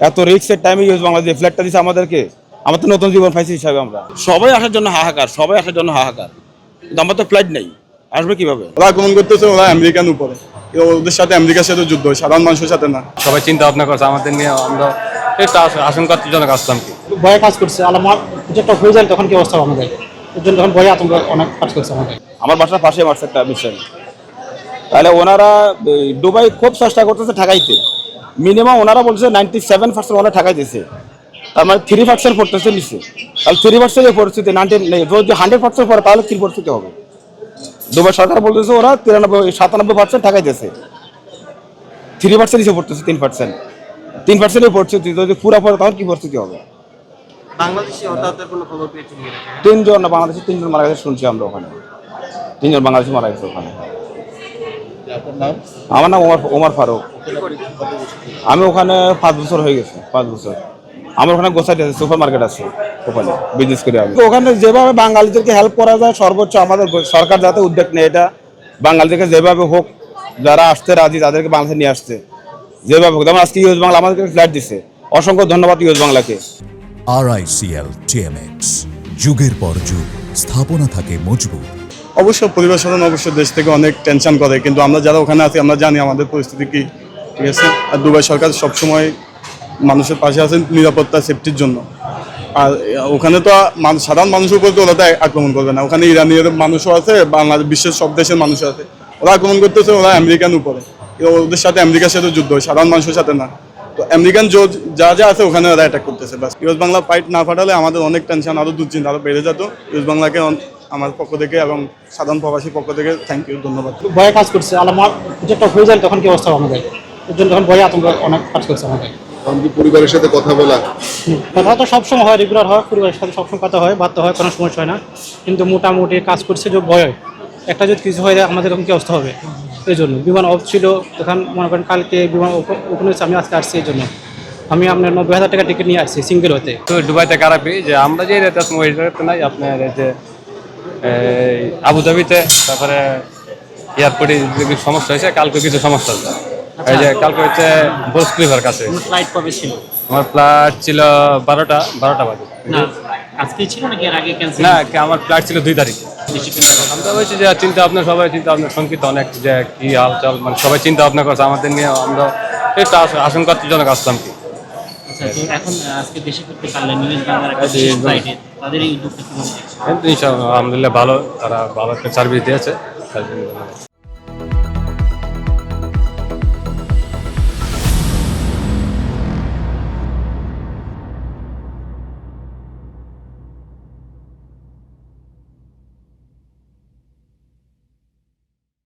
এত রিস্কের টাইমে ইউজ বাংলাদেশ ফ্ল্যাটটা দিচ্ছে আমাদেরকে, আমার তো নতুন জীবন পাইছি হিসাবে আমরা সবাই আসার জন্য হাহাকার, সবাই আসার জন্য হাহাকার, কিন্তু আমার তো ফ্লাইট নেই, আসবে কিভাবে? ওরা আক্রমণ করতেছে, ওরা আমেরিকান উপরে, ওদের সাথে আমেরিকার সাথে যুদ্ধ হয়, সাধারণ মানুষের সাথে না। সবাই চিন্তা ভাবনা করছে আমাদের নিয়ে, আমরা একটা আশঙ্কাজনক আসলাম কি ভয়ে কাজ করছে। আমার যেটা হয়ে যায় তখন কি অবস্থা হবে আমাদের, এর জন্য তখন ভয়ে আতঙ্ক অনেক কাজ করছে আমাদের। আমার বাসার পাশে মারছে একটা মিশন, তাহলে ওনারা দুবাই খুব চেষ্টা করতেছে ঠেকাইতে। মিনিমাম ওনারা বলছে 97% ওনারা ঠেকাই দিয়েছে, তার মানে 3% পড়তেছে নিচ্ছে। তাহলে 3% পরিস্থিতি 90 নেই, যদি 100% পড়ে তাহলে কি পরিস্থিতি হবে? দুবাই সরকার বলতেছে ওরা 97% ঠেকাই দিয়েছে, 3% নিচে পড়তেছে, 3% পরিস্থিতি যদি পুরা পড়ে তখন কি পরিস্থিতি হবে? বাংলাদেশি হতাহতের কোনো খবর পেয়েছেন কিনা? তিনজন না, বাংলাদেশে 3জন মারা গেছে শুনছি আমরা, ওখানে 3জন বাংলাদেশি মারা গেছে ওখানে। আমার নাম ওমর ফারুক। আমি ওখানে 5 বছর হয়ে গেছে, 5 বছর। আমার ওখানে গোসাইট আছে, সুপার মার্কেট আছে, ওখানে বিজনেস করি আমি। ওখানে যেভাবে বাঙালিদেরকে হেল্প করা যায় সর্বোচ্চ আমাদের সরকার যাতে উদ্যোগ নেয়, এটা বাঙালিদেরকে যেভাবে হোক, যারা আসতে রাজি তাদেরকে বাংলাদেশে নিয়ে আসছে যেভাবে হোক। যেমন আজকে ইউএস বাংলা আমাদেরকে ফ্ল্যাট দিচ্ছে, অসংখ্য ধন্যবাদ ইউএস বাংলাকে। RICL TMX, যুগের পর যুগ স্থাপনা থাকে মজবুত। অবশ্য পরিবার স্বজন অবশ্য দেশ থেকে অনেক টেনশন করে, কিন্তু আমরা যারা ওখানে আছি আমরা জানি আমাদের পরিস্থিতি কি, ঠিক আছে। আর দুবাই সরকার সবসময় মানুষের পাশে আছে নিরাপত্তা সেফটির জন্য। আর ওখানে তো সাধারণ মানুষের উপর তো ওরা তো আক্রমণ করবে না, ওখানে ইরানিয়ার মানুষও আছে, বাংলাদেশ বিশ্বের সব দেশের মানুষ আছে, ওরা আক্রমণ করতেছে ওরা আমেরিকান উপরে, ওদের সাথে আমেরিকার সাথে যুদ্ধ হয়, সাধারণ মানুষের সাথে না। তো আমেরিকান যা যা আছে ওখানে ওরা অ্যাটাক করতেছে। বাস ইউএস বাংলা ফাইট না ফাটালে আমাদের অনেক টেনশন, আরও দুশ্চিন্তা আরও বেড়ে যেত। ইউএস বাংলাকে আমার পক্ষ থেকে এবং সাধারণ প্রবাসীর পক্ষ থেকে থ্যাংক ইউ, ধন্যবাদ। ভয়ে কাজ করছে। আমার যেটা হয়ে যায় তখন কি অবস্থা হবে আমাদের, এর জন্য তখন ভয়ে আতঙ্ক অনেক কাজ করছে আমাদের। পরিবারের সাথে কথা বলা, কথা তো সবসময় হয়, রেগুলার হয়, পরিবারের সাথে সবসময় কথা হয়, বার্তা হয়, কোনো সমস্যা হয় না। কিন্তু মোটামুটি কাজ করছে যে ভয় একটা যদি কিছু হয়ে যায় আমাদের তখন কি অবস্থা হবে, এই জন্য। বিমান অফ ছিল, তখন মনে করেন কালকে বিমান ওপেন হয়েছে, আমি আজকে আসছি, এই জন্য আমি আপনার 90,000 টাকা টিকিট নিয়ে আসছি সিঙ্গেল হতে। তো দুবাইতে খারাপই যে আমরা যে রেট আছি ওই রেট নাই, আপনার এই যে আবুধাবিতে, তারপরে এয়ারপোর্টে সমস্যা হয়েছে, কালকে কিছু সমস্যা হচ্ছে। এই যে কালকে হচ্ছে বুর্জ খলিফার কাছে। ফ্লাইট কবে ছিল? আমার ফ্লাইট ছিল 12টা বাজে। না, আজকে ছিল নাকি এর আগে ক্যান্সেল? না, আমার ফ্লাইট ছিল 2 তারিখে। আমরা হয়েছে যে চিন্তা ভাবনা, সবাই চিন্তা ভাবনা শঙ্কিত অনেক, যে কি হালচাল, মানে সবাই চিন্তা ভাবনা করছে আমাদের নিয়ে, আমরা একটা আশঙ্কাজনক আসলাম কি। আচ্ছা, তো এখন আজকে দেশে ফিরতে পারলেন, ইউএস বাংলার একটা বিশেষ ফ্লাইটে, তাদের এই উদ্যোগটা কিভাবে দেখছেন? কিন্তু ইনশাআল্লাহ আলহামদুলিল্লাহ ভালো, তারা ভালো একটা সার্ভিস দিয়েছে।